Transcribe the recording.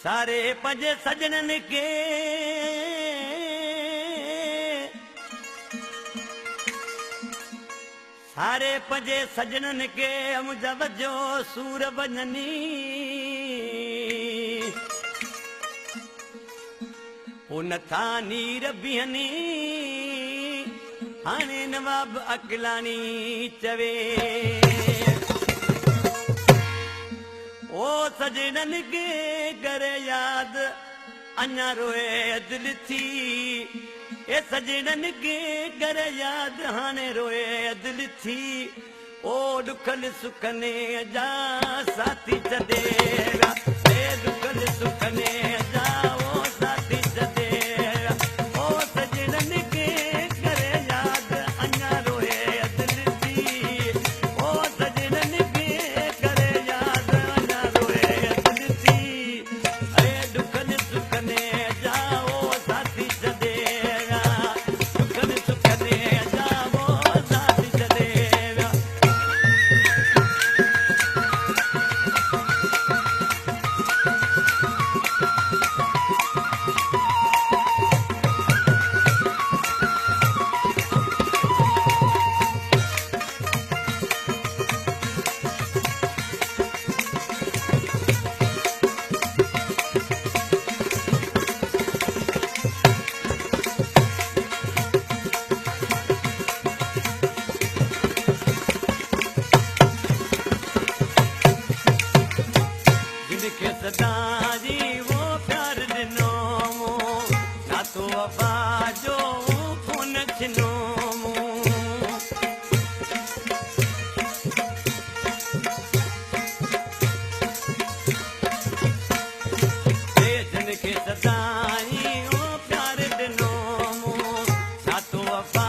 सारे पंज सजनन के सारे पंजे सजनन के मुजवजो सूर बननी उन था नीर बिहनी हाणे नवाब अकलानी चवे ओ सजनन के करे याद अञा रोए दिल थी ए सजनन के करे याद हाणे रोए दिल थी ओ दुखल सुखने जा साथी छॾेगा ए दुखल सुखने जा ओ साथी छॾेगा ओ सजनन के करे याद अञा रोए दिल थी ओ सजनन के करे याद अञा रोए दिल थी ए दुखल सुखने जा ओ साथी छॾेगा दुखल सुखने जा ओ साथी छॾेगा जिनके सदा जी वो प्यार ॾिनो ना तो वफ़ा जो खून छिनो जिनके सदा जी वो प्यार ॾिनो ना तो वफ़ा